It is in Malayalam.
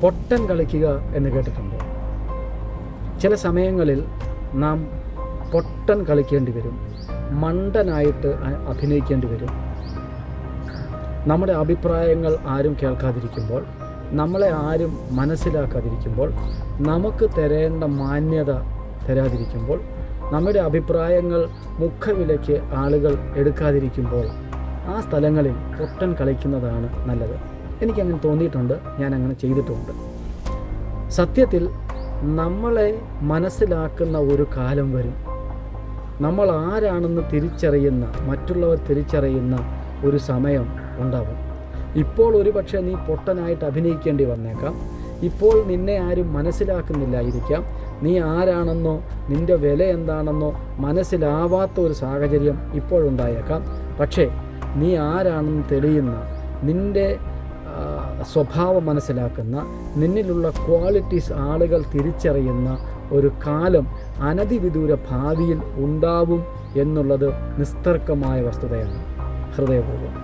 പൊട്ടൻ കളിക്കുക എന്ന് കേട്ടിട്ടുണ്ടോ? ചില സമയങ്ങളിൽ നാം പൊട്ടൻ കളിക്കേണ്ടി വരും, മണ്ടനായിട്ട് അഭിനയിക്കേണ്ടി വരും. നമ്മുടെ അഭിപ്രായങ്ങൾ ആരും കേൾക്കാതിരിക്കുമ്പോൾ, നമ്മളെ ആരും മനസ്സിലാക്കാതിരിക്കുമ്പോൾ, നമുക്ക് തരേണ്ട മാന്യത തരാതിരിക്കുമ്പോൾ, നമ്മുടെ അഭിപ്രായങ്ങൾ മുഖവിലയ്ക്ക് ആളുകൾ എടുക്കാതിരിക്കുമ്പോൾ ആ സ്ഥലങ്ങളിൽ പൊട്ടൻ കളിക്കുന്നതാണ് നല്ലത്. എനിക്കങ്ങനെ തോന്നിയിട്ടുണ്ട്, ഞാൻ അങ്ങനെ ചെയ്തിട്ടുമുണ്ട്. സത്യത്തിൽ നമ്മളെ മനസ്സിലാക്കുന്ന ഒരു കാലം വരും. നമ്മൾ ആരാണെന്ന് തിരിച്ചറിയുന്ന, മറ്റുള്ളവർ തിരിച്ചറിയുന്ന ഒരു സമയം ഉണ്ടാകും. ഇപ്പോൾ ഒരുപക്ഷെ നീ പൊട്ടനായിട്ട് അഭിനയിക്കേണ്ടി വന്നേക്കാം. ഇപ്പോൾ നിന്നെ ആരും മനസ്സിലാക്കുന്നില്ലായിരിക്കാം. നീ ആരാണെന്നോ നിൻ്റെ വില എന്താണെന്നോ മനസ്സിലാവാത്ത ഒരു സാഹചര്യം ഇപ്പോഴുണ്ടായേക്കാം. പക്ഷേ നീ ആരാണെന്ന് തെളിയുന്ന, നിൻ്റെ സ്വഭാവം മനസ്സിലാക്കുന്ന, നിന്നിലുള്ള ക്വാളിറ്റീസ് ആളുകൾ തിരിച്ചറിയുന്ന ഒരു കാലം അനധിവിദൂര ഭാവിയിൽ ഉണ്ടാവും എന്നുള്ളത് നിസ്തർക്കമായ വസ്തുതയാണ്. ഹൃദയപൂർവ്വം.